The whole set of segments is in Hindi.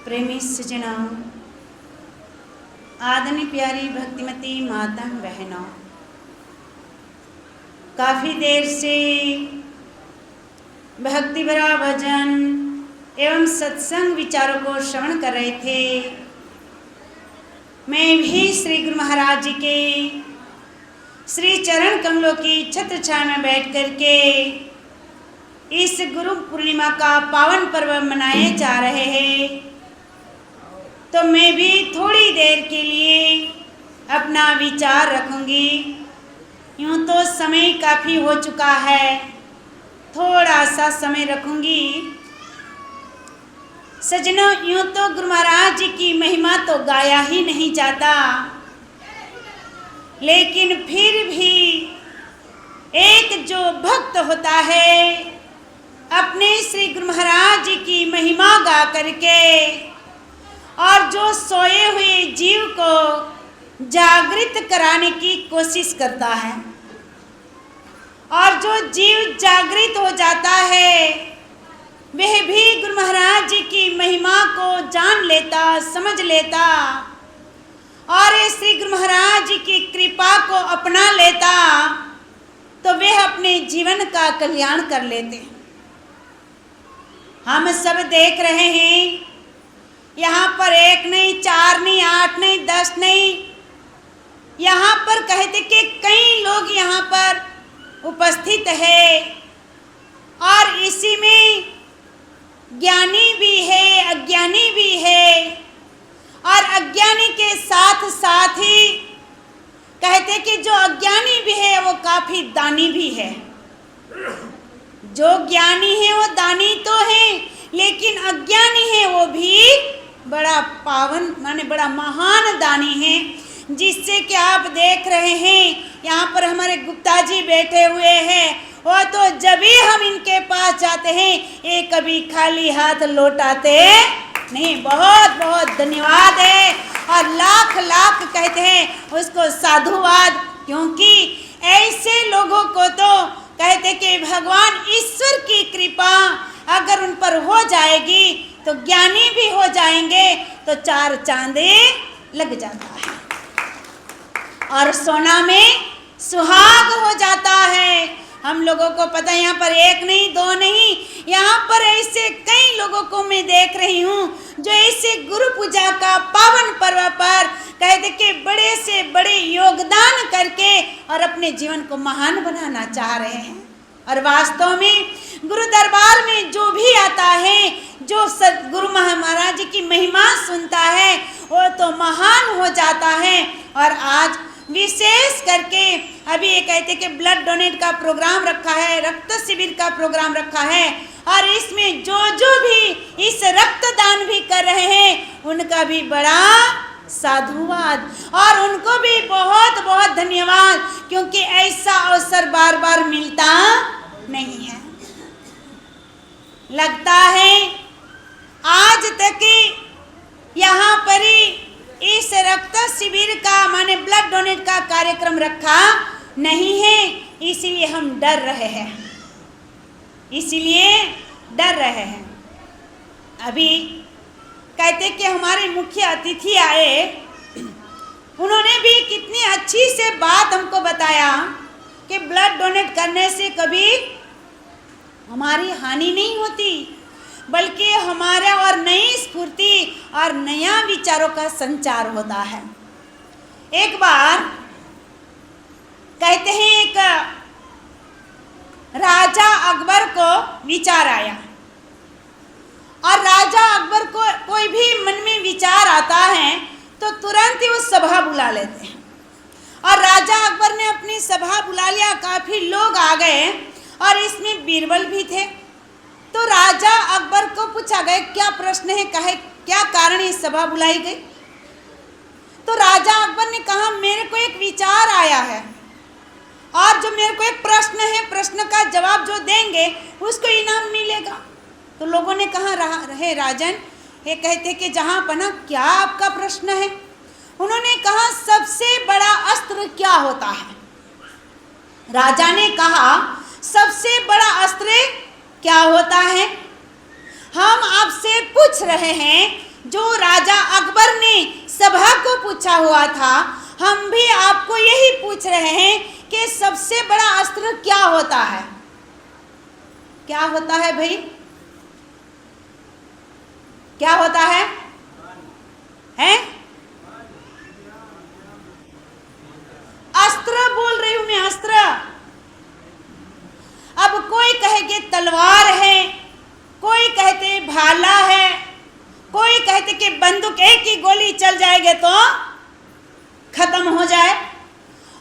प्रेमी सज्जनों, आदरणीय प्यारी भक्तिमती माता बहनों, काफ़ी देर से भक्ति भरा भजन एवं सत्संग विचारों को श्रवण कर रहे थे। मैं भी श्री गुरु महाराज जी के श्री चरण कमलों की छत्र छाया में बैठ करके इस गुरु पूर्णिमा का पावन पर्व मनाए जा रहे हैं, तो मैं भी थोड़ी देर के लिए अपना विचार रखूंगी। यूँ तो समय काफ़ी हो चुका है, थोड़ा सा समय रखूंगी। सज्जनों, यूँ तो गुरु महाराज जी की महिमा तो गाया ही नहीं जाता, लेकिन फिर भी एक जो भक्त होता है अपने श्री गुरु महाराज जी की महिमा गा करके और जो सोए हुए जीव को जागृत कराने की कोशिश करता है, और जो जीव जागृत हो जाता है वह भी गुरु महाराज जी की महिमा को जान लेता, समझ लेता और श्री गुरु महाराज जी की कृपा को अपना लेता, तो वह अपने जीवन का कल्याण कर लेते हैं। हम सब देख रहे हैं, यहाँ पर 1 नहीं, 4 नहीं, 8 नहीं, 10 नहीं, यहाँ पर कहते कि कई लोग यहाँ पर उपस्थित है, और इसी में ज्ञानी भी है, अज्ञानी भी है, और अज्ञानी के साथ साथ ही कहते कि जो अज्ञानी भी है वो काफ़ी दानी भी है। जो ज्ञानी है वो दानी तो है, लेकिन अज्ञानी है वो भी बड़ा पावन माने बड़ा महान दानी है। जिससे कि आप देख रहे हैं यहाँ पर हमारे गुप्ता जी बैठे हुए हैं, वो तो जब भी हम इनके पास जाते हैं ये कभी खाली हाथ लौटाते नहीं। बहुत बहुत धन्यवाद है और लाख लाख कहते हैं उसको साधुवाद, क्योंकि ऐसे लोगों को तो कहते कि भगवान ईश्वर की कृपा अगर उन पर हो जाएगी तो ज्ञानी भी हो जाएंगे, तो 4 चांदे लग जाता है और सोना में सुहाग हो जाता है। हम लोगों को पता है, यहाँ पर 1 नहीं, 2 नहीं, यहाँ पर ऐसे कई लोगों को मैं देख रही हूँ जो ऐसे गुरु पूजा का पावन पर्व पर कहते कि बड़े से बड़े योगदान करके और अपने जीवन को महान बनाना चाह रहे हैं। और वास्तव में गुरु दरबार में जो भी आता है, जो सदगुरु महाराज जी की महिमा सुनता है, वो तो महान हो जाता है। और आज विशेष करके अभी ये कहते कि ब्लड डोनेट का प्रोग्राम रखा है, रक्त शिविर का प्रोग्राम रखा है, और इसमें जो भी इस रक्तदान भी कर रहे हैं उनका भी बड़ा साधुवाद और उनको भी बहुत बहुत धन्यवाद, क्योंकि ऐसा अवसर बार बार मिलता नहीं है। लगता है आज तक यहाँ पर इस रक्त शिविर का माने ब्लड डोनेट का कार्यक्रम रखा नहीं है, इसीलिए हम डर रहे हैं, इसीलिए डर रहे हैं। अभी कहते कि हमारे मुख्य अतिथि आए, उन्होंने भी कितनी अच्छी से बात हमको बताया कि ब्लड डोनेट करने से कभी हमारी हानि नहीं होती, बल्कि हमारा और नई स्फूर्ति और नया विचारों का संचार होता है। एक बार कहते हैं एक राजा अकबर को विचार आया, और राजा अकबर को कोई भी मन में विचार आता है तो तुरंत ही वो सभा बुला लेते हैं। और राजा अकबर ने अपनी सभा बुला लिया, काफ़ी लोग आ गए और इसमें बीरबल भी थे। तो राजा अकबर को पूछा गया क्या प्रश्न है, कहे क्या कारण इस सभा बुलाई गई। तो राजा अकबर ने कहा मेरे को एक विचार आया है, और जो मेरे को एक प्रश्न है, प्रश्न का जवाब जो देंगे उसको इनाम मिलेगा। तो लोगों ने कहा रहे राजन, ये कहते कि जहाँ पना क्या आपका प्रश्न है। उन्होंने कहा सबसे बड़ा अस्त्र क्या होता है। राजा ने कहा सबसे बड़ा अस्त्र क्या होता है। हम आपसे पूछ रहे हैं जो राजा अकबर ने सभा को पूछा हुआ था, हम भी आपको यही पूछ रहे हैं कि सबसे बड़ा अस्त्र क्या होता है? क्या होता है भाई? क्या होता है? हैं? अस्त्र बोल रही हूं मैं, अस्त्र। अब कोई कहेगे तलवार है, कोई कहते भाला है, कोई कहते कि बंदूक एक ही गोली चल जाएगी तो खत्म हो जाए,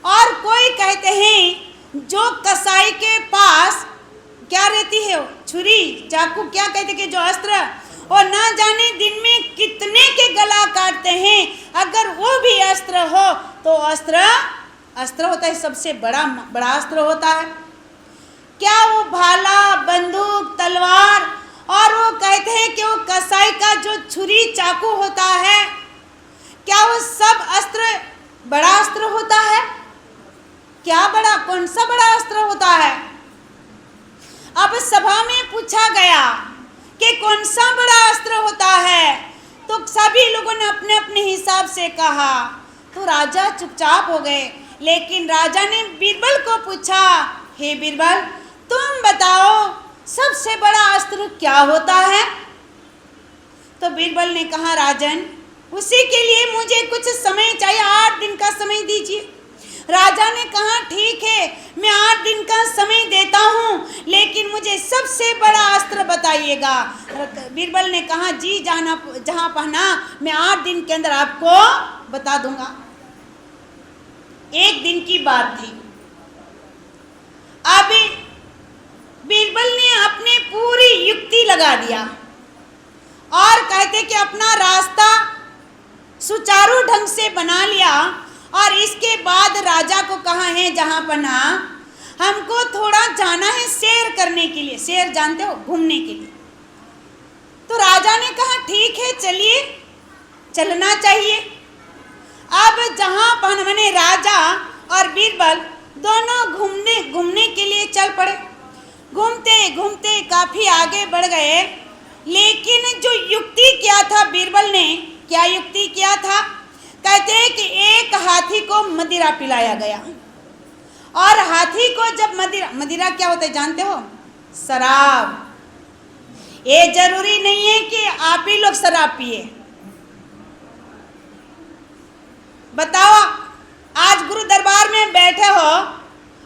और कोई कहते हैं जो कसाई के पास क्या रहती है, छुरी चाकू, क्या कहते कि जो अस्त्र, और ना जाने दिन में कितने के गला काटते हैं, अगर वो भी अस्त्र हो तो अस्त्र होता है, सबसे बड़ा अस्त्र होता है। क्या वो भाला, बंदूक, तलवार, और वो कहते हैं कि वो कसाई का जो छुरी चाकू होता है, क्या वो सब अस्त्र बड़ा अस्त्र होता है? क्या बड़ा, कौन सा बड़ा अस्त्र होता है? अब सभा में पूछा गया कि कौन सा बड़ा अस्त्र होता है, तो सभी लोगों ने अपने अपने हिसाब से कहा, तो राजा चुपचाप हो गए। लेकिन राजा ने बीरबल को पूछा, हे बीरबल, तुम बताओ सबसे बड़ा अस्त्र क्या होता है? तो बीरबल ने कहा, राजन, उसी के लिए मुझे कुछ समय चाहिए, 8 दिन का समय दीजिए। राजा ने कहा, ठीक है, मैं 8 दिन का समय देता हूँ, लेकिन मुझे सबसे बड़ा अस्त्र बताइएगा। बीरबल ने कहा, जी जहाँ पहना, मैं 8 दिन के अंदर आपको बता दूंगा। 1 दिन की बात थी। अब बीरबल ने अपनी पूरी युक्ति लगा दिया और कहते कि अपना रास्ता सुचारू ढंग से बना लिया, और इसके बाद राजा को कहा है, जहाँ पना हमको थोड़ा जाना है सैर करने के लिए, सैर जानते हो, घूमने के लिए। तो राजा ने कहा, ठीक है, चलिए, चलना चाहिए। अब जहाँ पना मैंने राजा और बीरबल दोनों घूमने के लिए चल पड़े। घूमते घूमते काफ़ी आगे बढ़ गए, लेकिन जो युक्ति किया था बीरबल ने, क्या युक्ति किया था? कहते हैं कि एक हाथी को मदिरा पिलाया गया, और हाथी को जब मदिरा क्या होता है जानते हो? शराब। ये जरूरी नहीं है कि आप ही लोग शराब पिए। बताओ, आज गुरु दरबार में बैठे हो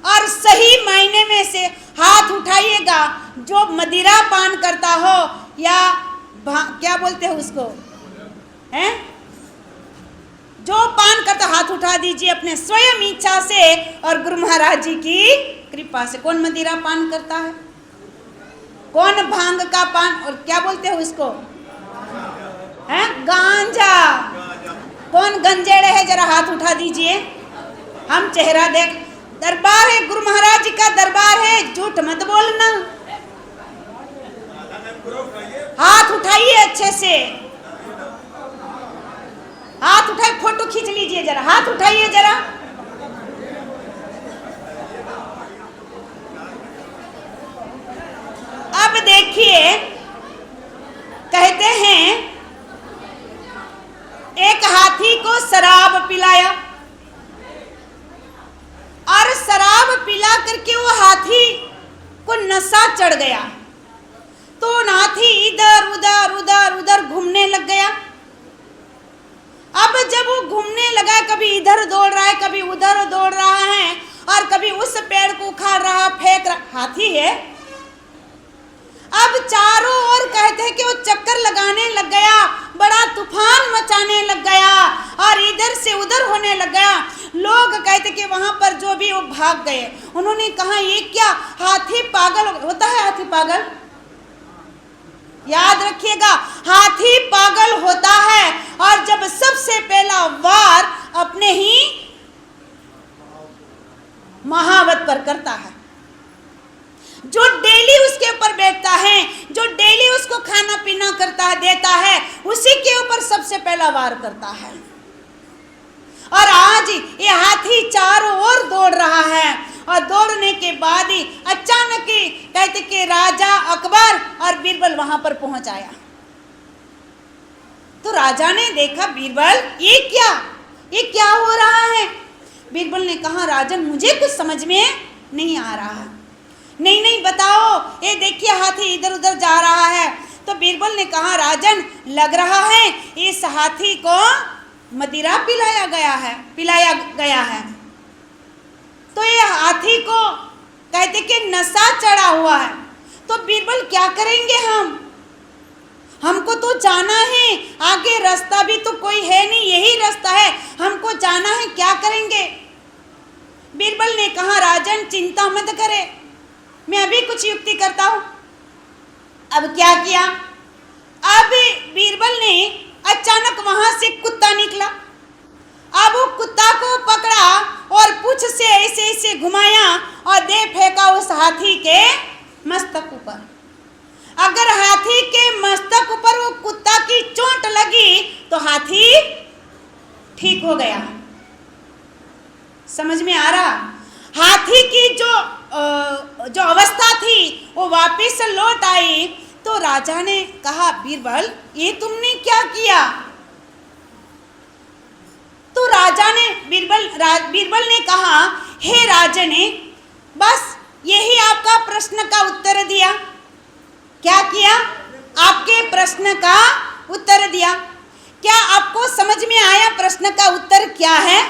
और सही मायने में से हाथ उठाइएगा जो मदिरा पान करता हो, या क्या बोलते हो उसको, हैं, जो पान करता, हाथ उठा दीजिए अपने स्वयं इच्छा से और गुरु महाराज जी की कृपा से। कौन मदिरा पान करता है? कौन भांग का पान, और क्या बोलते हो उसको, हैं, गांजा। कौन गंजेड़े है, जरा हाथ उठा दीजिए, हम चेहरा देख। दरबार है, गुरु महाराज जी का दरबार है, झूठ मत बोलना। हाथ उठाइए अच्छे से, हाथ उठाए, फोटो खींच लीजिए जरा, हाथ उठाइए जरा। अब देखिए, कहते हैं एक हाथी को शराब पिलाया, और शराब पिला करके वो हाथी को नशा चढ़ गया, तो हाथी इधर उधर उधर उधर घूमने लग गया। अब जब वो घूमने लगा, कभी इधर दौड़ रहा है, कभी उधर दौड़ रहा है, और कभी उस पेड़ को उखाड़ रहा, फेंक रहा, हाथी है। अब चारों ओर कहते हैं कि वो चक्कर लगाने लग गया, बड़ा तूफान मचाने लग गया, और इधर से उधर होने लग गया। लोग कहते कि वहां पर जो भी वो भाग गए। उन्होंने कहा, ये क्या, हाथी पागल होता है? हाथी पागल, याद रखिएगा, हाथी पागल होता है, और जब सबसे पहला वार अपने ही महावत पर करता है, जो डेली उसके ऊपर बैठता है, जो डेली उसको खाना पीना करता है, देता है, उसी के ऊपर सबसे पहला वार करता है। और आज ये हाथी चारों ओर दौड़ रहा है, और दौड़ने के बाद ही अचानक ही कहते कि राजा अकबर और बीरबल वहां पर पहुंच आया। राजा ने देखा बीरबल ये क्या हो रहा है। बीरबल ने कहा राजन मुझे कुछ समझ में नहीं आ रहा। नहीं बताओ, ये देखिए हाथी इधर उधर जा रहा है। तो बीरबल ने कहा राजन लग रहा है इस हाथी को मदिरा पिलाया गया है। तो ये हाथी को कहते कि नशा चढ़ा हुआ है। तो बीरबल क्या करेंगे हमको तो जाना है, आगे रास्ता भी तो कोई है नहीं, यही रास्ता है, हमको जाना है, क्या करेंगे। बीरबल ने कहा राजन चिंता मत करे, मैं अभी कुछ युक्ति करता हूं। अब क्या किया, अब बीरबल ने अचानक वहां से कुत्ता निकला। अब वो कुत्ता को पकड़ा और पूंछ से ऐसे घुमाया और दे फेंका उस हाथी के मस्तक ऊपर। अगर हाथी के मस्तक ऊपर वो कुत्ता की चोट लगी तो हाथी ठीक हो गया। समझ में आ रहा, हाथी की जो अवस्था थी वो वापस लौट आई। तो राजा ने कहा बीरबल ये तुमने क्या किया। तो राजा ने बीरबल ने कहा हे राजने, बस यही आपका प्रश्न का उत्तर दिया। क्या किया, आपके प्रश्न का उत्तर दिया। क्या आपको समझ में आया प्रश्न का उत्तर क्या है।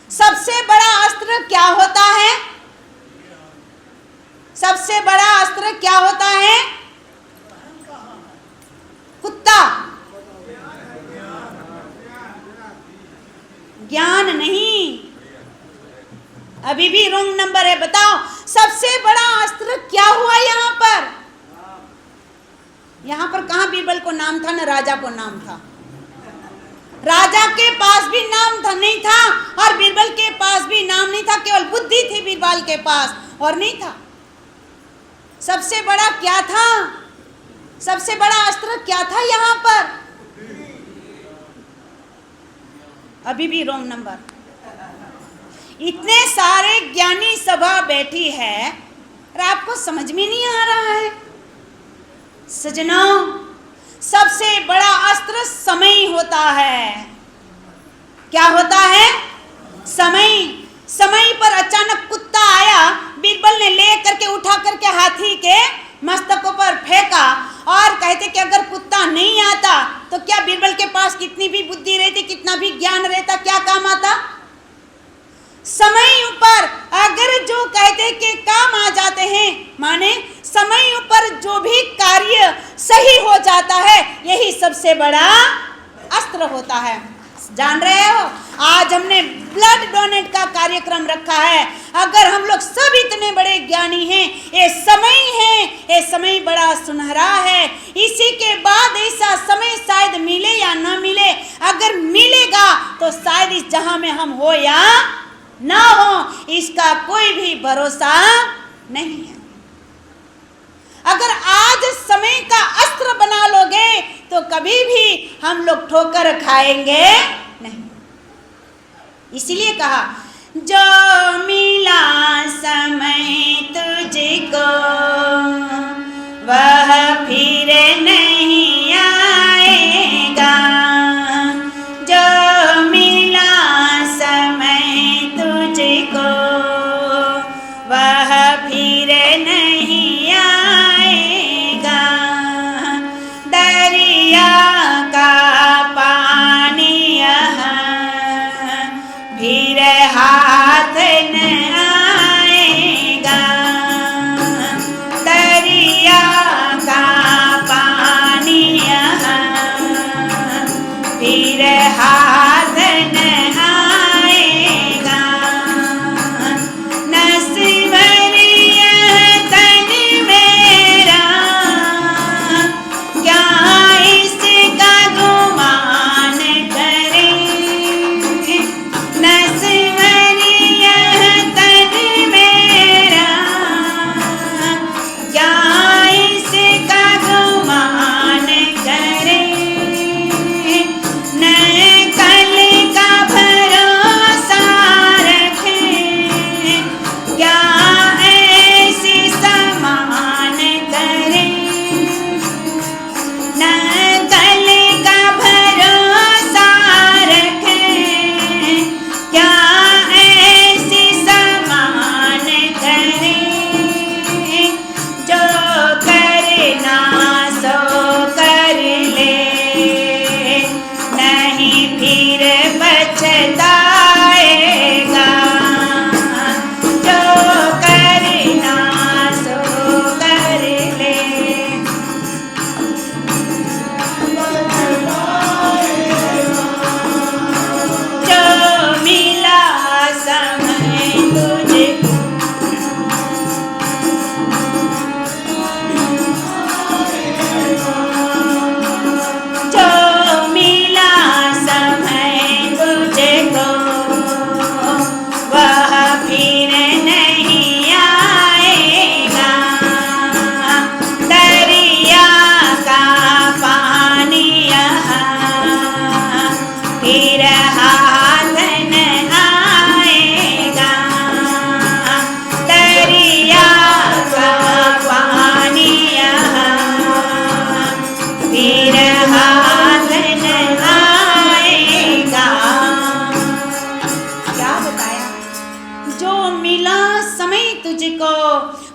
सबसे बड़ा अस्त्र क्या होता है, सबसे बड़ा अस्त्र क्या होता है, कुत्ता, ज्ञान नहीं। अभी भी रॉन्ग नंबर है, बताओ सबसे बड़ा अस्त्र क्या हुआ यहाँ पर। यहाँ पर कहाँ बीरबल को नाम था, न राजा को नाम था। राजा के पास भी नाम था नहीं था और बीरबल के पास भी नाम नहीं था, केवल बुद्धि थी बीरबल के पास और नहीं था। सबसे बड़ा क्या था, सबसे बड़ा अस्त्र क्या था यहाँ पर। अभी भी रॉन्ग नंबर। इतने सारे ज्ञानी सभा बैठी है और आपको समझ में नहीं आ रहा है। सजनों, सबसे बड़ा अस्त्र समय होता है। क्या होता है, समय। समय पर अचानक कुत्ता आया, बीरबल ने ले करके उठा करके हाथी के मस्तकों पर फेंका और कहते कि अगर कुत्ता नहीं आता तो क्या बीरबल के पास कितनी भी बुद्धि रहती, कितना भी ज्ञान रहता, क्या काम आता। समय ऊपर अगर जो कहते कि काम आ जाते हैं, माने समय ऊपर जो भी कार्य सही हो जाता है, यही सबसे बड़ा अस्त्र होता है। जान रहे हो, आज हमने ब्लड डोनेट का कार्यक्रम रखा है। अगर हम लोग सब इतने बड़े ज्ञानी हैं, ये समय है, ये समय बड़ा सुनहरा है। इसी के बाद ऐसा समय शायद मिले या ना मिले, अगर मिलेगा तो शायद इस जहां में हम हो या ना हो, इसका कोई भी भरोसा नहीं है। अगर आज समय का अस्त्र बना लोगे तो कभी भी हम लोग ठोकर खाएंगे नहीं। इसीलिए कहा जो मिला समय तुझको वह फिर नहीं आएगा। जो मिला समय तुझको वह फिर नहीं आएगा। दरिया का पानी यहाँ फिर हाथ न आएगा। दरिया का पानी यहाँ फिर हाथ न आएगा। नस्वरिया तन मेरा क्या इसका गुमान करे। नस्वरिया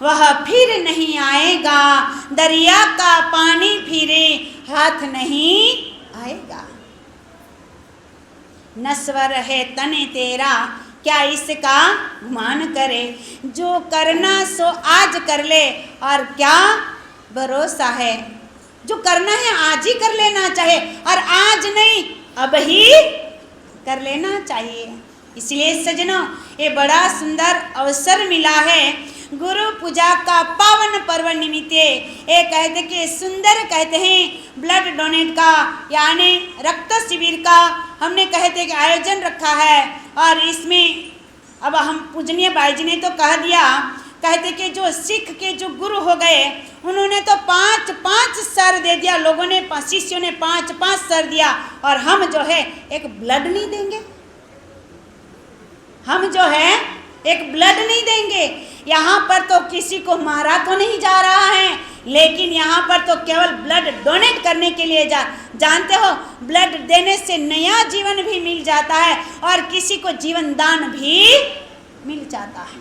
वह फिर नहीं आएगा, दरिया का पानी फिरे हाथ नहीं आएगा। नश्वर है तने तेरा, क्या इसका गुमान करे, जो करना सो आज कर ले, और क्या भरोसा है, जो करना है आज ही कर लेना चाहिए, और आज नहीं अब ही कर लेना चाहिए। इसलिए सजनों, ये बड़ा सुंदर अवसर मिला है गुरु पूजा का पावन पर्व निमित्त। ये कहते कि सुंदर कहते हैं ब्लड डोनेट का, यानी रक्त शिविर का हमने कहते कि आयोजन रखा है। और इसमें अब हम पूजनीय बाई जी ने तो कह दिया, कहते कि जो सिख के जो गुरु हो गए उन्होंने तो 5-5 सर दे दिया, लोगों ने शिष्यों ने 5-5 सर दिया, और हम जो है एक ब्लड नहीं देंगे, हम जो है एक ब्लड नहीं देंगे। यहाँ पर तो किसी को मारा तो नहीं जा रहा है, लेकिन यहाँ पर तो केवल ब्लड डोनेट करने के लिए जानते हो, ब्लड देने से नया जीवन भी मिल जाता है और किसी को जीवन दान भी मिल जाता है।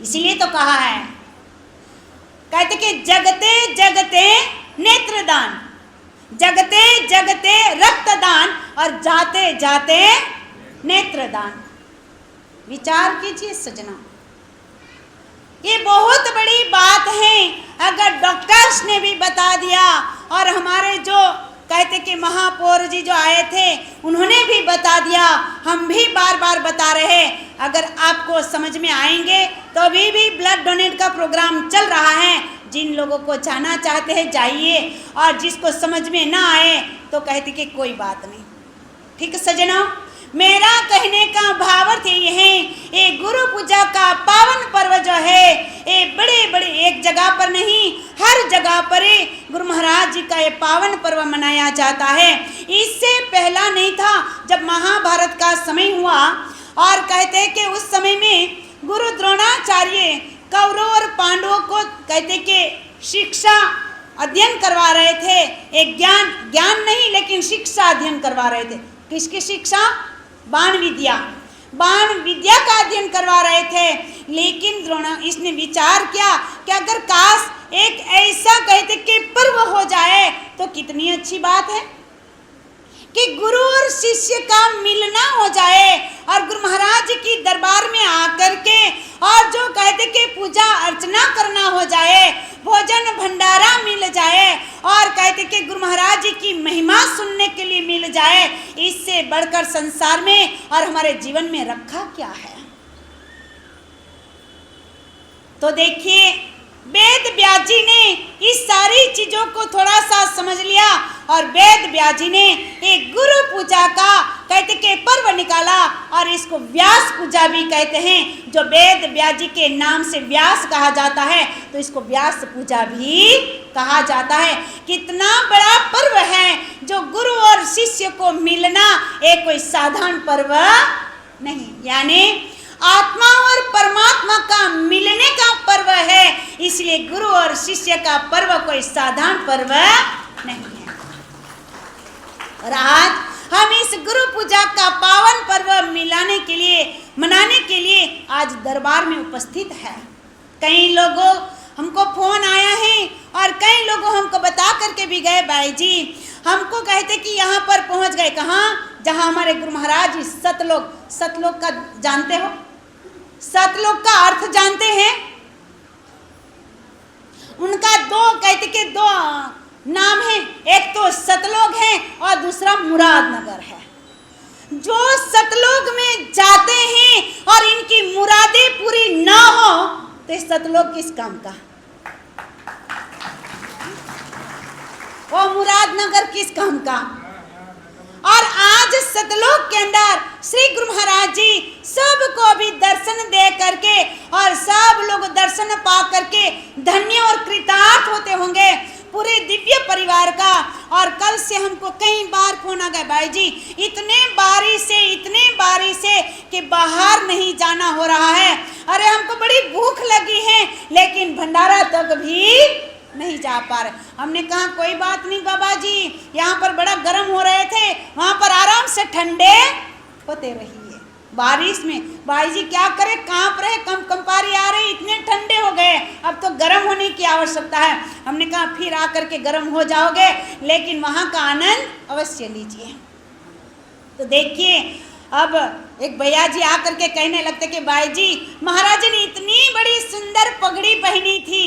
इसीलिए तो कहा है, कहते कि जगते जगते नेत्रदान, जगते जगते रक्तदान, और जाते जाते नेत्रदान। विचार कीजिए सजना, ये बहुत बड़ी बात है। अगर डॉक्टर्स ने भी बता दिया और हमारे जो कहते कि महापौर जी जो आए थे उन्होंने भी बता दिया, हम भी बार बार बता रहे, अगर आपको समझ में आएंगे तो अभी भी ब्लड डोनेट का प्रोग्राम चल रहा है। जिन लोगों को जाना चाहते हैं जाइए, और जिसको समझ में ना आए तो कहते कि कोई बात नहीं। ठीक सजना, मेरा कहने का भावार्थ ये है, ये गुरु पूजा का पावन पर्व जो है, ये बड़े बड़े एक जगह पर नहीं, हर जगह पर गुरु महाराज जी का ये पावन पर्व मनाया जाता है। इससे पहला नहीं था, जब महाभारत का समय हुआ और कहते हैं कि उस समय में गुरु द्रोणाचार्य कौरवों और पांडवों को कहते कि शिक्षा अध्ययन करवा रहे थे। एक ज्ञान नहीं लेकिन शिक्षा अध्ययन करवा रहे थे। किसकी शिक्षा? बाण विद्या का अध्ययन करवा रहे थे। लेकिन द्रोण इसने विचार किया कि अगर काश एक ऐसा कहते कि पर्व हो जाए तो कितनी अच्छी बात है कि गुरु और शिष्य का मिलना हो जाए और गुरु महाराज की दरबार में आकर के और जो कहते कि पूजा अर्चना करना हो जाए, भोजन भंडारा मिल जाए और कहते कि गुरु महाराज जी की महिमा सुनने के लिए मिल जाए। इससे बढ़कर संसार में और हमारे जीवन में रखा क्या है। तो देखिए वेद व्यास जी ने इस सारी चीजों को थोड़ा सा समझ लिया और वेद व्यास जी ने एक गुरु पूजा का कहते के पर्व निकाला और इसको व्यास पूजा भी कहते हैं। जो वेद व्यास जी के नाम से व्यास कहा जाता है तो इसको व्यास पूजा भी कहा जाता है। कितना बड़ा पर्व है जो गुरु और शिष्य को मिलना एक कोई साधारण पर्व नहीं, यानी आत्मा और परमात्मा का मिलने का पर्व है। इसलिए गुरु और शिष्य का पर्व कोई साधारण पर्व नहीं है। और आज हम इस गुरु पूजा का पावन पर्व मनाने के लिए आज दरबार में उपस्थित है। कई लोगों हमको फोन आया है और कई लोगों हमको बता करके भी गए, भाई जी हमको कहते कि यहाँ पर पहुँच गए। कहाँ? जहाँ हमारे गुरु महाराज जी सतलोक का जानते हो? सतलोक का अर्थ जानते हैं? उनका दो नाम है, एक तो सतलोक है और दूसरा मुरादनगर है। जो सतलोक में जाते हैं और इनकी मुरादें पूरी ना हो तो सतलोक किस काम का, वो मुरादनगर किस काम का। और आज सतलोक के अंदर श्री गुरु महाराज जी सबको भी दर्शन दे करके और सब लोग दर्शन पा करके धन्य और कृतार्थ होते होंगे, पूरे दिव्य परिवार का। और कल से हमको कई बार फोन आ गए, भाई जी इतने बारिश से कि बाहर नहीं जाना हो रहा है। अरे हमको बड़ी भूख लगी है लेकिन भंडारा तक भी नहीं जा पा रहे। हमने कहा कोई बात नहीं बाबा जी, यहाँ पर बड़ा गर्म हो रहे थे, वहाँ पर आराम से ठंडे होते रहिए, बारिश में भाई जी क्या करे, कांप रहे, कंपारी आ रही, इतने ठंडे हो गए, अब तो गर्म होने की आवश्यकता है। हमने कहा फिर आकर के गर्म हो जाओगे, लेकिन वहाँ का आनंद अवश्य लीजिए। तो देखिए अब एक भैया जी आकर के कहने लगते कि भाई जी महाराज जी ने इतनी बड़ी सुंदर पगड़ी पहनी थी,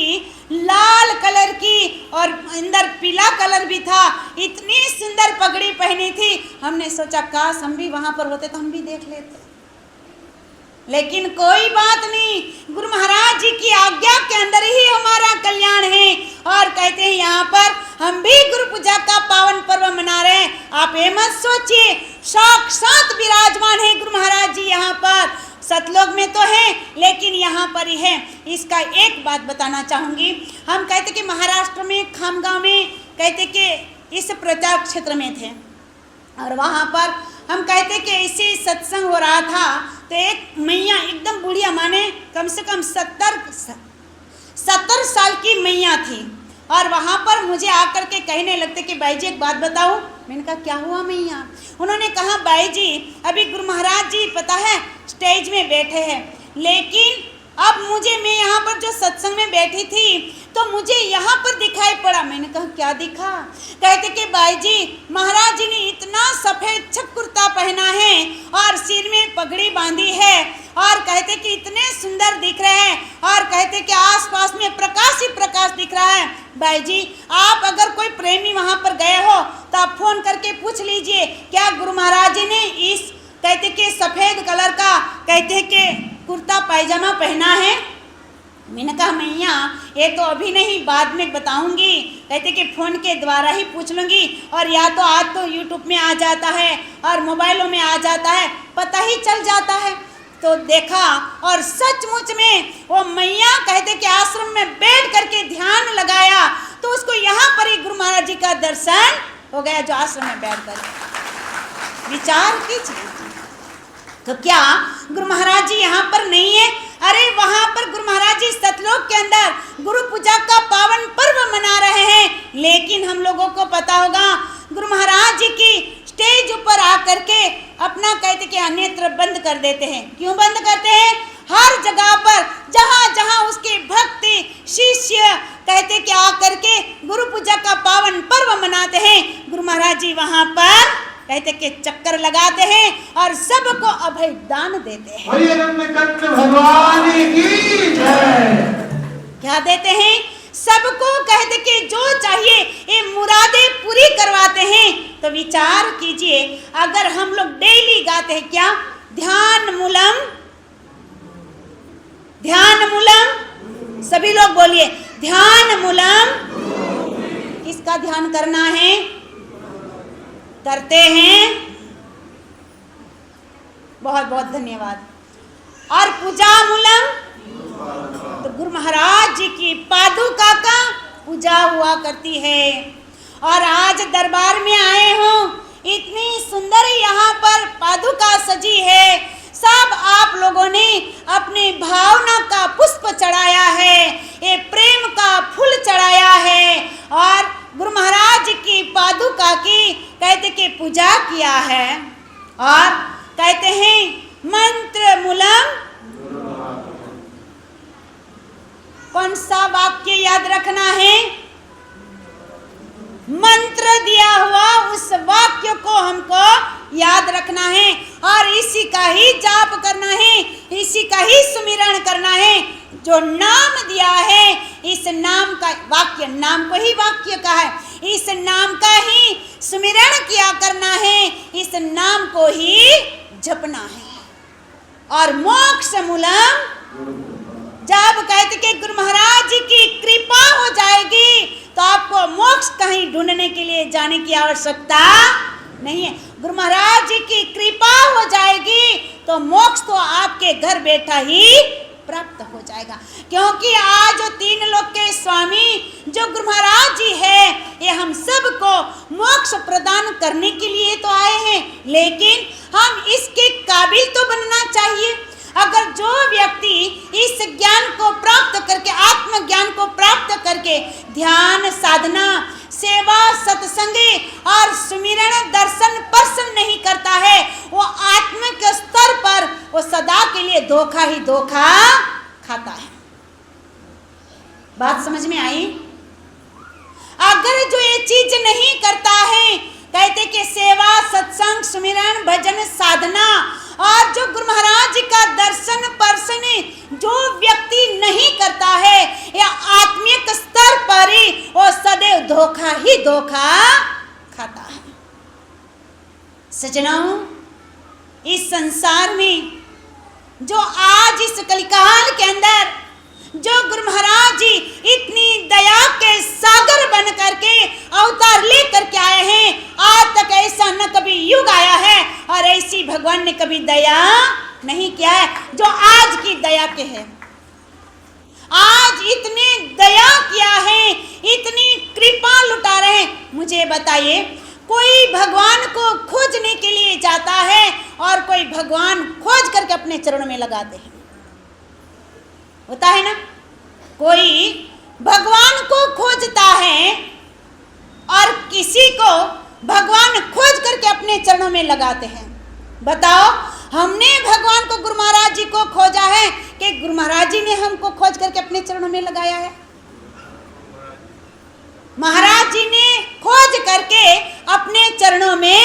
लाल कलर की और अंदर पीला कलर भी था, इतनी सुंदर पगड़ी पहनी थी। हमने सोचा काश हम भी वहां पर होते तो हम भी देख लेते, लेकिन कोई बात नहीं, गुरु महाराज जी की आज्ञा के अंदर ही हमारा कल्याण है। और कहते हैं यहाँ पर हम भी गुरु पूजा का पावन पर्व मना रहे हैं। आप ये मत सोचिए, साक्षात विराजमान है गुरु महाराज जी यहाँ पर, सतलोक में तो है लेकिन यहाँ पर ही है। इसका एक बात बताना चाहूँगी। हम कहते कि महाराष्ट्र में खामगांव में कहते कि इस प्रचार क्षेत्र में थे, और वहाँ पर हम कहते कि ऐसे सत्संग हो रहा था, तो एक मैया एकदम बुढ़िया, माने कम से कम 70 साल की मैया थी, और वहाँ पर मुझे आकर के कहने लगते कि भाई जी एक बात बताओ। मैंने कहा क्या हुआ मैया? उन्होंने कहा भाई जी अभी गुरु महाराज जी पता है स्टेज में बैठे हैं, लेकिन अब मुझे, मैं यहाँ पर जो सत्संग में बैठी थी तो मुझे यहाँ पर दिखाई पड़ा। मैंने कहा क्या दिखा? कहते कि भाई जी महाराज जी ने इतना सफेद छक कुर्ता पहना है और सिर में पगड़ी बांधी है, और कहते कि इतने सुंदर दिख रहे हैं, और कहते कि आसपास में प्रकाश ही प्रकाश दिख रहा है। भाई जी आप अगर कोई प्रेमी वहाँ पर गए हो तो आप फोन करके पूछ लीजिए क्या गुरु महाराज जी ने इस कहते कि सफेद कलर का कहते कि कुर्ता पायजामा पहना है। मैंने कहा मैया ये तो अभी नहीं, बाद में बताऊंगी, कहते कि फ़ोन के द्वारा ही पूछ लूँगी, और या तो आज तो यूट्यूब में आ जाता है और मोबाइलों में आ जाता है, पता ही चल जाता है। तो देखा और सचमुच में वो मैया कहते कि आश्रम में बैठ करके ध्यान लगाया तो उसको यहाँ पर ही गुरु महाराज जी का दर्शन हो गया, जो आश्रम में बैठ कर। विचार कीजिए, तो क्या गुरु महाराज जी यहाँ पर नहीं है? अरे वहाँ पर गुरु महाराज जी सतलोक के अंदर गुरु पूजा का पावन पर्व मना रहे हैं, लेकिन हम लोगों को पता होगा गुरु महाराज जी की स्टेज ऊपर आकर के अपना कहते कि नेत्र बंद कर देते हैं। क्यों बंद करते हैं? हर जगह पर जहाँ जहाँ उसके भक्त शिष्य कहते कि आकर के गुरु पूजा का पावन पर्व मनाते हैं, गुरु महाराज जी वहाँ पर कहते कि चक्कर लगाते हैं और सबको अभय दान देते हैं। भगवान की जय। क्या देते हैं? सबको कहते कि जो चाहिए ये मुरादें पूरी करवाते हैं। तो विचार कीजिए, अगर हम लोग डेली गाते हैं क्या, ध्यान मूलम, ध्यान मूलम, सभी लोग बोलिए ध्यान मूलम। किसका ध्यान करना है? करते हैं, बहुत बहुत धन्यवाद। और पूजा मूलम, तो गुरु महाराज जी की पादुका का पूजा हुआ करती है। और आज दरबार में आए हो, इतनी सुंदर यहाँ पर पादुका सजी है, सब आप लोगों ने अपने भावना का पुष्प चढ़ाया है, ये प्रेम का फूल चढ़ाया है, और गुरु महाराज की पादुका की कहते कि पूजा किया है। और कहते हैं मंत्र मूलम, कौन सा वाक्य याद रखना है? मंत्र दिया हुआ उस वाक्य को हमको याद रखना है, और इसी का ही जाप करना है, इसी का ही सुमिरन करना है। जो नाम दिया है, इस नाम का वाक्य, नाम को ही वाक्य का है, इस नाम का ही सुमिरन किया करना है, इस नाम को ही जपना है। और मोक्ष मूलम, जब कहते कि गुरु महाराज जी की कृपा हो जाएगी तो आपको मोक्ष कहीं ढूंढने के लिए जाने की आवश्यकता नहीं है। गुरु महाराज जी की कृपा हो जाएगी तो मोक्ष तो आपके घर बैठा ही प्राप्त हो जाएगा। क्योंकि आज जो 3 लोक के स्वामी जो गुरु महाराज जी है, ये हम सबको मोक्ष प्रदान करने के लिए तो आए हैं, लेकिन हम इसके काबिल तो बनना चाहिए। अगर जो व्यक्ति इस ज्ञान को प्राप्त करके, आत्म ज्ञान को प्राप्त करके ध्यान साधना, सेवा, सत्संग और सुमिरन दर्शन स्पर्शन नहीं करता है, वो आत्मिक स्तर पर वो सदा के लिए धोखा ही धोखा खाता है। बात समझ में आई? अगर जो ये चीज नहीं करता है, कहते कि सेवा सत्संग सुमिरन भजन साधना और जो गुरु महाराज जी का दर्शन स्पर्शन जो व्यक्ति नहीं करता है, या आत्मिक स्तर पर ही वो सदैव धोखा ही धोखा खाता है। सजनाओ, इस संसार में जो आज इस कलिकाल के अंदर जो गुरु महाराज जी इतनी दया के सागर बन करके अवतार लेकर के आए हैं, आज तक ऐसा न कभी युग आया है और ऐसी भगवान ने कभी दया नहीं किया है जो आज की दया के है। आज इतने दया किया है, इतनी कृपा लुटा रहे हैं। मुझे बताइए, कोई भगवान को खोजने के लिए जाता है और कोई भगवान खोज करके अपने चरणों में लगाते हैं, होता है ना? कोई भगवान को खोजता है और किसी को भगवान खोज करके अपने चरणों में लगाते हैं। बताओ, हमने भगवान को गुरु महाराज जी को खोजा है कि गुरु महाराज जी ने हमको खोज करके अपने चरणों में लगाया है? महाराज जी ने खोज करके अपने चरणों में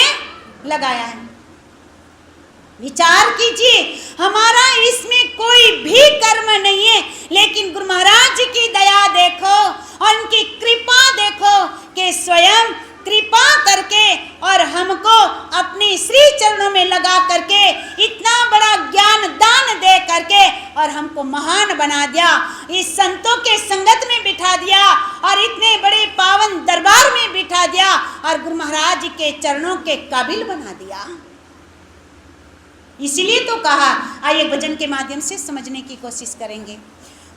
लगाया है। विचार कीजिए, हमारा इसमें कोई भी कर्म नहीं है, लेकिन गुरु महाराज जी की दया देखो और उनकी कृपा देखो कि स्वयं कृपा करके और हमको अपने श्री चरणों में लगा करके इतना बड़ा ज्ञान दान दे करके और हमको महान बना दिया, इस संतों के संगत में बिठा दिया और इतने बड़े पावन दरबार में बिठा दिया और गुरु महाराज जी के चरणों के काबिल बना दिया। इसीलिए तो कहा, आइए भजन के माध्यम से समझने की कोशिश करेंगे।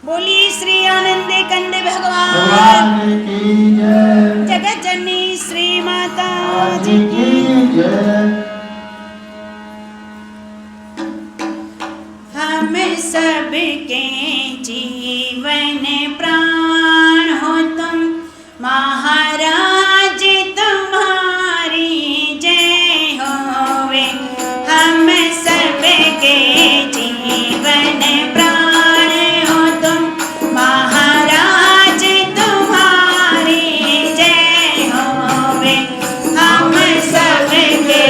बोली श्री आनंद कंद भगवान की जय, जगत जननी श्री माता जी की जय। हम सबके जीवन प्राण हो तुम, महाराज तुम्हारी जय होवे। हम सबके जीवन प्राण हो तुम, महाराज तुम्हारी जय होवे। हम सबके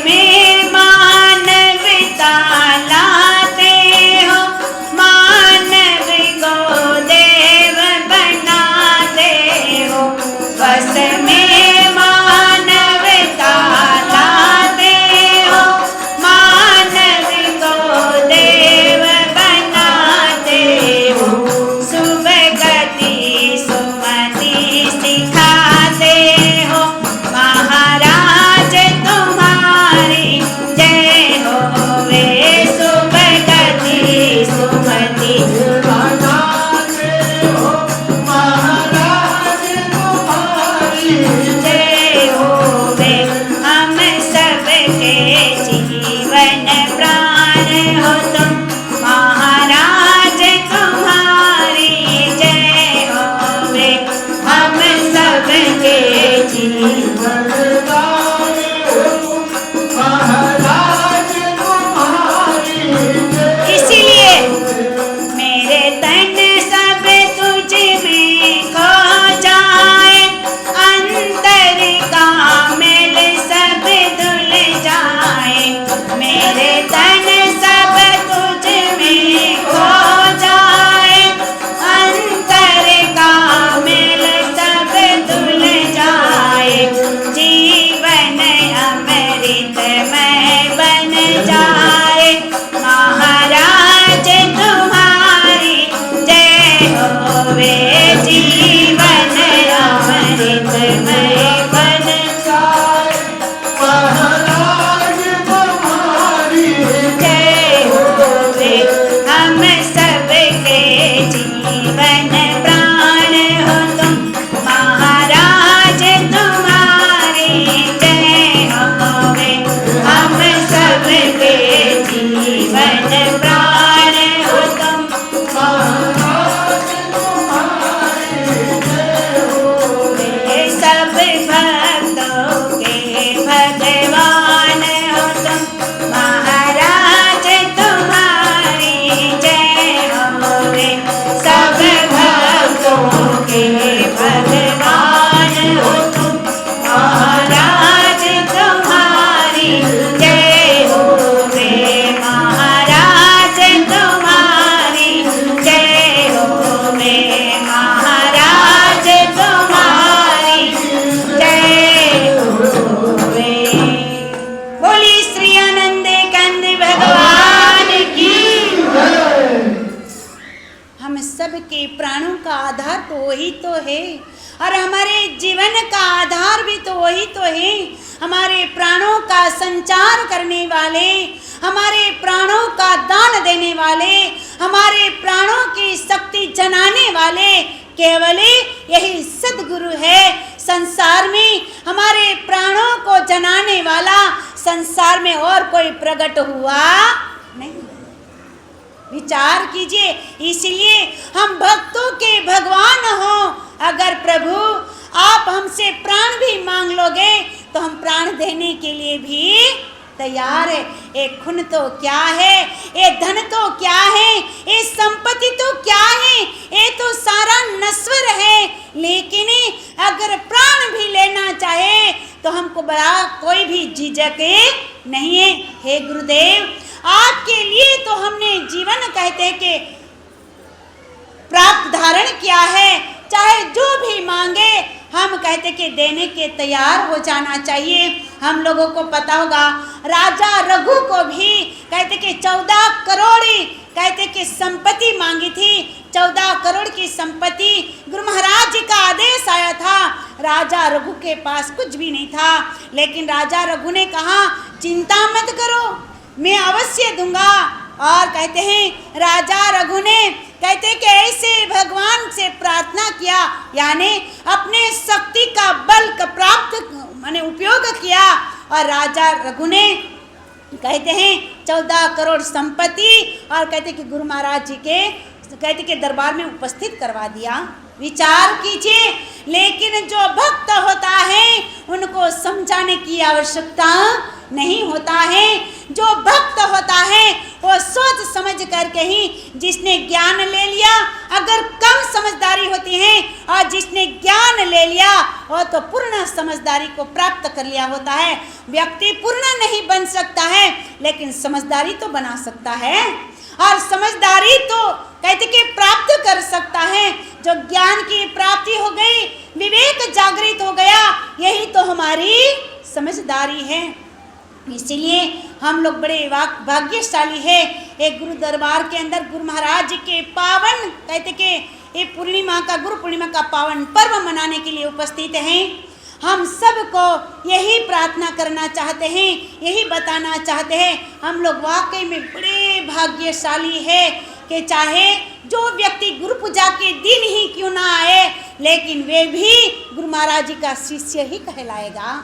में मानवता लाते हो, मानव को देव बनाते हो। बस में मानवता लाते हो, मानव को देव बनाते हो। सुभगति सुमति सिखाते हो, महाराज तुम्हारी जय होवे। सुभगति सुमति जय होवे। हम सबके जीवन प्राण हो तुम, महाराज तुम्हारी जय होवे। हम सबके जीवन इसीलिए मेरे तन सब तुझ में खो जाए, अंतर का मेल सब धुल जाए। मेरे तन सब तुझ में खो जाए, अंतर का मेल सब धुल जाए। जीवन अमृतमय बन जाए, महाराज तुम्हारी जय होवे। जीवन अमृतमय बन जाए, महाराज तुम्हारी जय होवे। हम सबके जीवन प्राण हो तुम, महाराज तुम्हारी जय होवे। हम सबके जीवन प्राण हो तुम, महाराज तुम्हारी जय होवे। सब भक्तों के भगवान हो तुम, महाराज तुम्हारी जय होवे। सब भक्तों के भगवान हो तुम, महाराज तुम्हारी जय होवे। महाराज तुम्हारी जय होवे, महाराज तुम्हारी जय होवे। बोली श्री आनंद कंद भगवान की। हम सबके प्राणों का आधार तो वही तो है, और हमारे जीवन का आधार भी तो वही तो है। हमारे प्राणों का संचार करने वाले, हमारे प्राणों का दान देने वाले, हमारे प्राणों की शक्ति जनाने वाले केवल यही सद्गुरु है। संसार में हमारे प्राणों को जनाने वाला संसार में और कोई प्रकट हुआ नहीं। विचार कीजिए, इसलिए हम भक्तों के भगवान हो। अगर प्रभु आप हमसे प्राण भी मांग लोगे तो हम प्राण देने के लिए भी तैयार है। ये खून तो क्या है, ये धन तो क्या है, ये संपत्ति तो क्या है, ये तो सारा नश्वर है। लेकिन अगर प्राण भी लेना चाहे तो हमको बड़ा कोई भी झिझक नहीं है। हे गुरुदेव, आपके लिए तो हमने जीवन कहते कि प्राप्त धारण किया है। चाहे जो भी मांगे हम कहते कि देने के तैयार हो जाना चाहिए। हम लोगों को पता होगा राजा रघु को भी कहते कि 14 करोड़ कहते कि संपत्ति मांगी थी। 14 करोड़ की संपत्ति गुरु महाराज जी का आदेश आया था। राजा रघु के पास कुछ भी नहीं था, लेकिन राजा रघु ने कहा चिंता मत करो, मैं अवश्य दूंगा। और कहते हैं राजा रघु ने कहते कि ऐसे भगवान से प्रार्थना किया, यानी अपने शक्ति का बल का प्राप्त माने उपयोग किया। और राजा रघु ने कहते हैं 14 करोड़ संपत्ति और कहते कि गुरु महाराज जी के कहते कि दरबार में उपस्थित करवा दिया। विचार कीजिए, लेकिन जो भक्त होता है उनको समझाने की आवश्यकता नहीं होता है। जो भक्त होता है वो सोच समझ करके ही जिसने ज्ञान ले लिया, अगर कम समझदारी होती है, और जिसने ज्ञान ले लिया वो तो पूर्ण समझदारी को प्राप्त कर लिया होता है। व्यक्ति पूर्ण नहीं बन सकता है, लेकिन समझदारी तो बना सकता है, और समझदारी तो कहते कि प्राप्त कर सकता है। जो ज्ञान की प्राप्ति हो गई, विवेक जागृत हो गया, यही तो हमारी समझदारी है। इसीलिए हम लोग बड़े भाग्यशाली है। एक गुरु दरबार के अंदर गुरु महाराज जी के पावन कहते कि ये पूर्णिमा का, गुरु पूर्णिमा का पावन पर्व मनाने के लिए उपस्थित हैं। हम सबको यही प्रार्थना करना चाहते हैं, यही बताना चाहते हैं, हम लोग वाकई में बड़े भाग्यशाली है कि चाहे जो व्यक्ति गुरु पूजा के दिन ही क्यों ना आए, लेकिन वे भी गुरु महाराज जी का शिष्य ही कहलाएगा।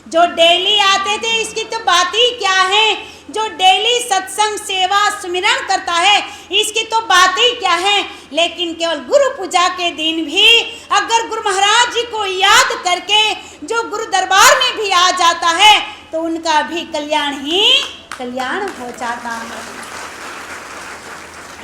जो डेली आते थे, इसकी तो बात ही क्या है। जो डेली सत्संग सेवा सुमिरन करता है, इसकी तो बात ही क्या है। लेकिन केवल गुरु पूजा के दिन भी अगर गुरु महाराज जी को याद करके जो गुरु दरबार में भी आ जाता है, तो उनका भी कल्याण ही कल्याण हो जाता है।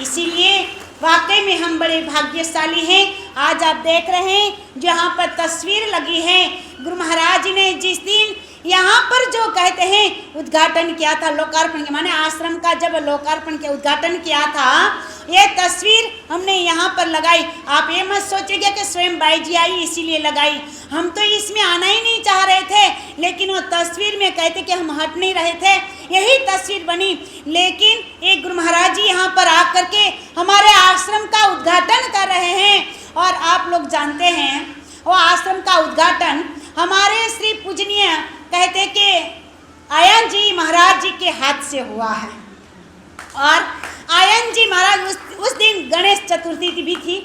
इसीलिए वाकई में हम बड़े भाग्यशाली हैं। आज आप देख रहे हैं जहाँ पर तस्वीर लगी है, गुरु महाराज जी ने जिस दिन यहाँ पर जो कहते हैं उद्घाटन किया था, लोकार्पण किया, माने आश्रम का जब लोकार्पण किया, उद्घाटन किया था, ये तस्वीर हमने यहाँ पर लगाई। आप ये मत सोचिएगा कि स्वयं बाई जी आई इसीलिए लगाई, हम तो इसमें आना ही नहीं चाह रहे थे, लेकिन वो तस्वीर में कहते कि हम हट नहीं रहे थे, यही तस्वीर बनी। लेकिन एक गुरु महाराज जी यहाँ पर आकर के हमारे आश्रम का उद्घाटन कर रहे हैं, और आप लोग जानते हैं वो आश्रम का उद्घाटन हमारे श्री पूजनीय कहते कि आयन जी महाराज जी के हाथ से हुआ है। और आयन जी महाराज उस दिन गणेश चतुर्थी भी थी,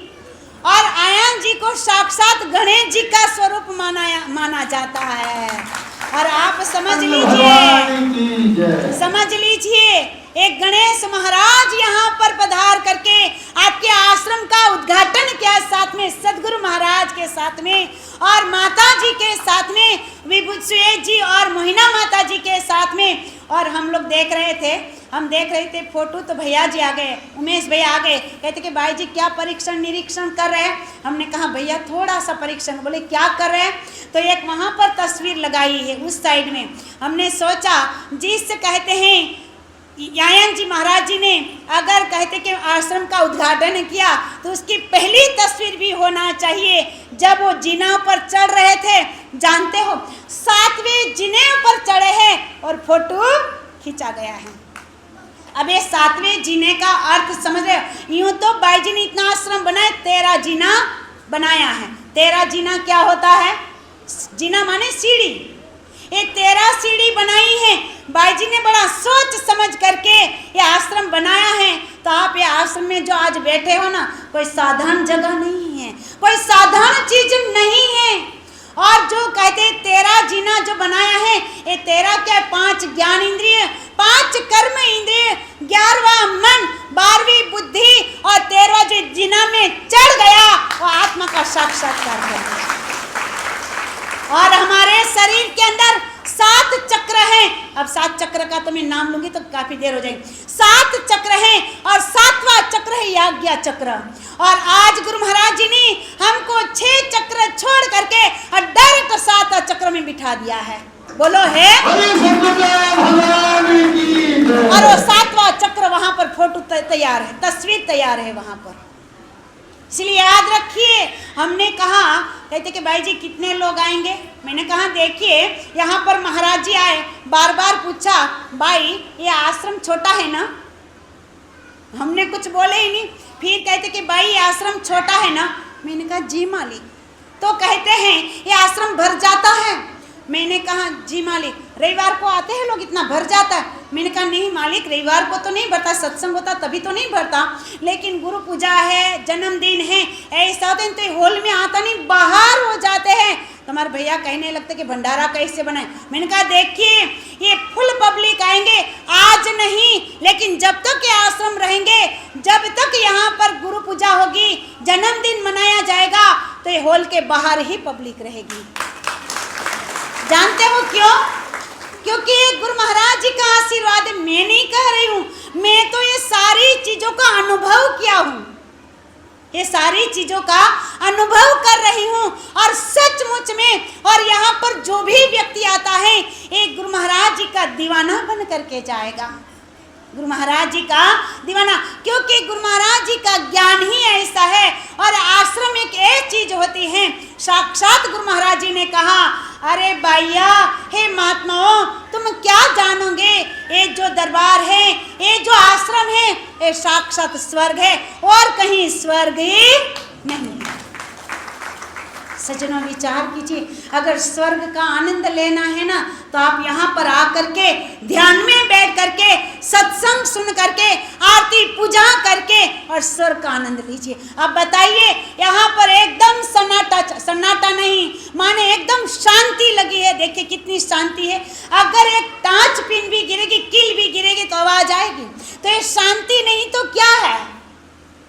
और आयन जी को साक्षात गणेश जी का स्वरूप माना जाता है। और आप समझ लीजिए एक गणेश महाराज यहाँ पर पधार करके आपके आश्रम का उद्घाटन किया, साथ में सदगुरु महाराज के साथ में, और माता जी के साथ में, विभूत सुए जी और मोहिना माता जी के साथ में। और हम लोग देख रहे थे फोटो, तो भैया जी आ गए, उमेश भैया आ गए, कहते कि भाई जी क्या परीक्षण निरीक्षण कर रहे हैं। हमने कहा भैया थोड़ा सा परीक्षण। बोले क्या कर रहे हैं? तो एक वहाँ पर तस्वीर लगाई है उस साइड में। हमने सोचा जिस कहते हैं आयन जी महाराज जी ने अगर कहते कि आश्रम का उद्घाटन किया, तो उसकी पहली तस्वीर भी होना चाहिए जब वो जीना पर चढ़ रहे थे। जानते हो 7वें जीने पर चढ़े हैं और फोटो खींचा गया है। अब ये 7वें जीने का अर्थ समझ रहे हो? यूं तो बाई जी ने इतना आश्रम बनाए, 13 जीना बनाया है। 13 जीना क्या होता है? जीना माने सीढ़ी। ये 13 सीढ़ी बनाई है। बाई जी ने बड़ा सोच समझ करके ये आश्रम बनाया है। तो आप ये आश्रम में जो आज बैठे हो ना, कोई साधारण जगह नहीं है, कोई साधारण चीज नहीं है। और जो कहते 13 जीना जो बनाया है, ये 13 क्या, 5 ज्ञान इंद्रिय, 5 कर्म इंद्रिय, 11वां मन, 12वीं बुद्धि, और 13वां जो जीना में चढ़ गया वो आत्मा का साक्षात्कार कर गया। और हमारे शरीर के अंदर 7 चक्र हैं। अब 7 चक्र का तो मैं नाम लूंगी तो काफी देर हो जाएगी। 7 चक्र हैं, और 7वां चक्र है याज्ञा चक्र। और आज गुरु महाराज जी ने हमको 6 चक्र छोड़ करके और डायरेक्ट 7 चक्र में बिठा दिया है। बोलो है। और वो 7वां चक्र वहां पर फोटो तैयार है, तस्वीर तैयार है वहां पर। इसलिए याद रखिए। हमने कहा कहते कि भाई जी कितने लोग आएंगे? मैंने कहा देखिए यहाँ पर महाराज जी आए, बार बार पूछा भाई ये आश्रम छोटा है ना? हमने कुछ बोले ही नहीं। फिर कहते कि भाई ये आश्रम छोटा है ना? मैंने कहा जी मालिक। तो कहते हैं ये आश्रम भर जाता है। मैंने कहा जी मालिक, रविवार को आते हैं लोग, इतना भर जाता है? मैंने कहा नहीं मालिक, रविवार को तो नहीं भरता, सत्संग होता तभी तो नहीं भरता, लेकिन गुरु पूजा है, जन्मदिन है, ऐसा दिन तो हॉल में आता नहीं, बाहर हो जाते हैं। तुम्हारे भैया कहने लगते कि भंडारा कैसे बनाए? मैंने कहा देखिए ये फुल पब्लिक आएंगे, आज नहीं, लेकिन जब तक ये आश्रम रहेंगे, जब तक यहाँ पर गुरु पूजा होगी, जन्मदिन मनाया जाएगा, तो ये हॉल के बाहर ही पब्लिक रहेगी। जानते हो क्यों? क्योंकि गुरु महाराज जी का आशीर्वाद मैं नहीं कह रही हूँ, मैं तो चीजों का अनुभव कर रही हूँ। और सचमुच में और यहाँ पर जो भी व्यक्ति आता है एक गुरु महाराज जी का दीवाना बन करके जाएगा, गुरु महाराज जी का दीवाना, क्योंकि गुरु महाराज जी का ज्ञान ही ऐसा है। और आश्रम एक ऐसी चीज होती है, साक्षात गुरु महाराज जी ने कहा, अरे भैया, हे महात्माओं, तुम क्या जानोगे, ये जो दरबार है, ये जो आश्रम है, ये साक्षात स्वर्ग है और कहीं स्वर्ग ही नहीं। सज्जनों, विचार कीजिए, अगर स्वर्ग का आनंद लेना है ना, तो आप यहाँ पर आकर के ध्यान में बैठ करके सत्संग सुन करके आरती पूजा करके और स्वर्ग का आनंद लीजिए। अब बताइए, यहाँ पर एकदम सन्नाटा नहीं, माने एकदम शांति लगी है। देखिए कितनी शांति है। अगर एक टाँच पिन भी गिरेगी, किल भी गिरेगी तो आवाज आएगी। तो ये शांति नहीं तो क्या है?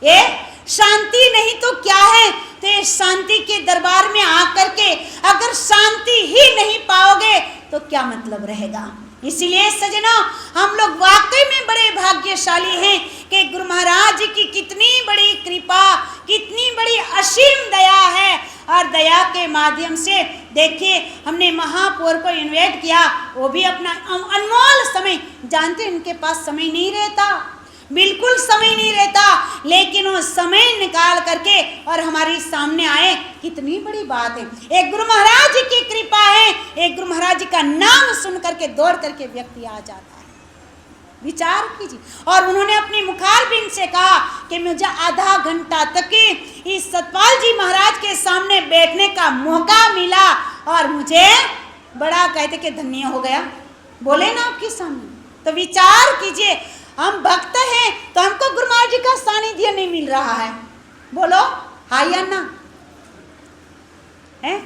ये शांति नहीं तो क्या है? तो ये शांति के दरबार में आकर के अगर शांति ही नहीं पाओगे तो क्या मतलब रहेगा। इसीलिए सजनों, हम लोग वाकई में बड़े भाग्यशाली हैं कि गुरु महाराज की कितनी बड़ी कृपा, कितनी बड़ी असीम दया है। और दया के माध्यम से देखिए, हमने महापौर को इनवाइट किया, वो भी अपना अनमोल समय, जानते उनके पास समय नहीं रहता, बिल्कुल समय नहीं रहता, लेकिन वो समय निकाल करके और हमारे सामने आए, कितनी बड़ी बात है। एक गुरु महाराज जी की कृपा है, एक गुरु महाराज जी का नाम सुन करके दौड़ करके व्यक्ति आ जाता है। विचार कीजिए। और उन्होंने अपनी मुखारबिंद से कहा कि मुझे आधा घंटा तक इस सतपाल जी महाराज के सामने बैठने का मौका मिला और मुझे बड़ा कहते कि धन्य हो गया। बोले ना आपके सामने। तो विचार कीजिए, हम भक्त हैं तो हमको गुरु महाराज जी का सानिध्य नहीं मिल रहा है, बोलो हाँ या ना है?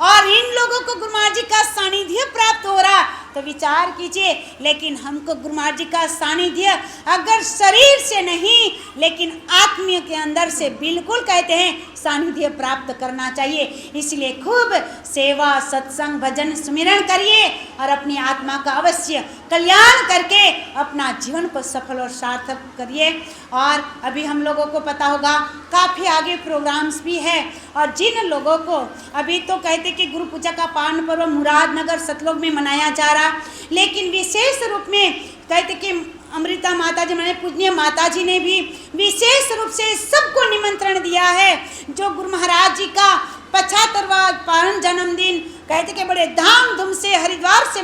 और इन लोगों को गुरु महाराज जी का सानिध्य प्राप्त हो रहा, तो विचार कीजिए। लेकिन हमको गुरु महाराज जी का सानिध्य अगर शरीर से नहीं लेकिन आत्मीय के अंदर से बिल्कुल कहते हैं सानिध्य प्राप्त करना चाहिए। इसलिए खूब सेवा, सत्संग, भजन, सुमिरन करिए और अपनी आत्मा का अवश्य कल्याण करके अपना जीवन को सफल और सार्थक करिए। और अभी हम लोगों को पता होगा काफ़ी आगे प्रोग्राम्स भी है। और जिन लोगों को अभी तो कहते कि गुरु पूजा का पावन पर्व मुरादनगर सतलोक में मनाया जा रहा, लेकिन विशेष रूप में कहते कि अमृता माता जी, मैंने पूजनीय माता जी ने भी विशेष रूप से सबको निमंत्रण दिया है। जो गुरु महाराज जी का 75वां पावन जन्मदिन कहते कि बड़े धामधूम से हरिद्वार में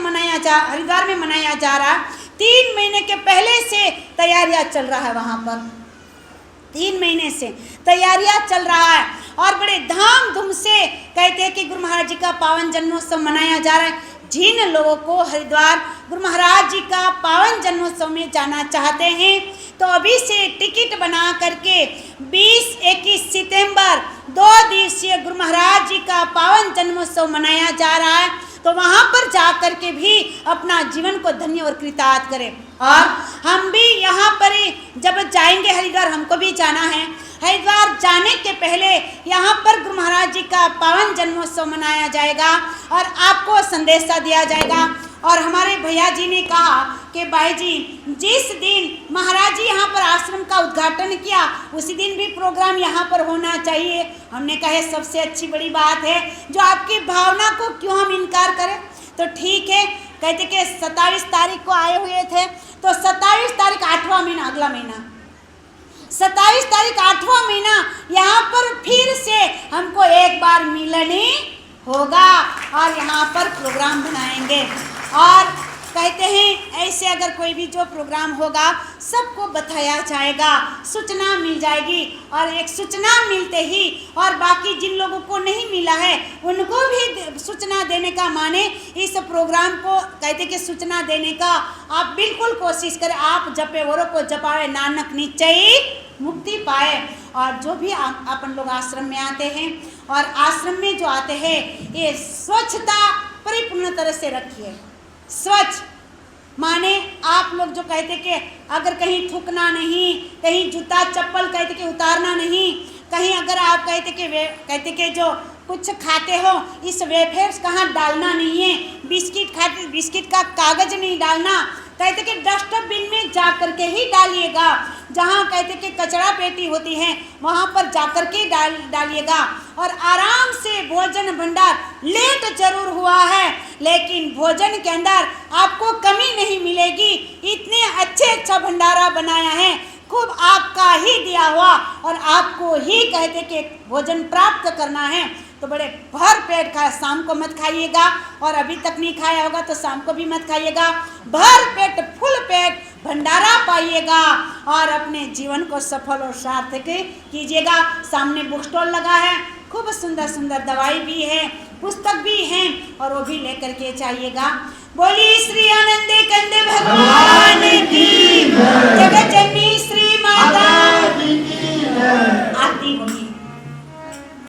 मनाया जा रहा। 3 महीने के पहले से तैयारियां चल रहा है, वहाँ पर 3 महीने से तैयारियां चल रहा है और बड़े धामधूम से कहते हैं कि गुरु महाराज जी का पावन जन्मोत्सव मनाया जा रहा है। जिन लोगों को हरिद्वार गुरु महाराज जी का पावन जन्मोत्सव में जाना चाहते हैं तो अभी से टिकट बना करके 20-21 सितंबर 2 दिवसीय गुरु महाराज जी का पावन जन्मोत्सव मनाया जा रहा है। तो वहाँ पर जा कर के भी अपना जीवन को धन्य और कृतार्थ करें। और हम भी यहाँ पर जब जाएंगे हरिद्वार, हमको भी जाना है। हरिद्वार जाने के पहले यहाँ पर गुरु महाराज जी का पावन जन्मोत्सव मनाया जाएगा और आपको संदेशा दिया जाएगा। और हमारे भैया जी ने कहा कि भाई जी, जिस दिन महाराज जी यहाँ पर आश्रम का उद्घाटन किया उसी दिन भी प्रोग्राम यहाँ पर होना चाहिए। हमने कहा सबसे अच्छी बड़ी बात है, जो आपकी भावना को क्यों हम इनकार करें। तो ठीक है, कहते कि 27 तारीख को आए हुए थे, तो 27 तारीख 8वां महीना, अगला महीना 27 तारीख 8वां महीना यहाँ पर फिर से हमको एक बार मिलन ही होगा और यहाँ पर प्रोग्राम बनाएंगे। और कहते हैं ऐसे अगर कोई भी जो प्रोग्राम होगा सबको बताया जाएगा, सूचना मिल जाएगी। और एक सूचना मिलते ही और बाकी जिन लोगों को नहीं मिला है उनको भी सूचना देने का, माने इस प्रोग्राम को कहते कि सूचना देने का आप बिल्कुल कोशिश करें। आप जपे वरों को जपावे, नानक निश्चय मुक्ति पाए। और जो भी अपन लोग आश्रम में आते हैं और आश्रम में जो आते हैं ये स्वच्छता परिपूर्ण तरह से रखिए। स्वच्छ माने आप लोग जो कहते कि अगर कहीं थूकना नहीं, कहीं जूता चप्पल कहते कि उतारना नहीं, कहीं अगर आप कहते कि जो कुछ खाते हो इस वेफर्स कहाँ डालना नहीं है, बिस्किट खाते बिस्किट का कागज नहीं डालना, कहते कि डस्टबिन में जा कर के ही डालिएगा। जहाँ कहते कि कचरा पेटी होती है वहाँ पर जा कर के डालिएगा। और आराम से भोजन भंडार, लेट जरूर हुआ है लेकिन भोजन के अंदर आपको कमी नहीं मिलेगी। इतने अच्छा भंडारा बनाया है, खूब आपका ही दिया हुआ और आपको ही कहते कि भोजन प्राप्त करना है। तो बड़े भर पेट खाए, शाम को मत खाइएगा, और अभी तक नहीं खाया होगा तो शाम को भी मत खाइएगा। भर पेट, फुल पेट भंडारा पाइएगा और अपने जीवन को सफल और सार्थक कीजिएगा। सामने बुक स्टॉल लगा है, खूब सुंदर सुंदर दवाई भी है, पुस्तक भी हैं, और वो भी लेकर के चाहिएगा। बोली श्री आनंदे कंदे भगवान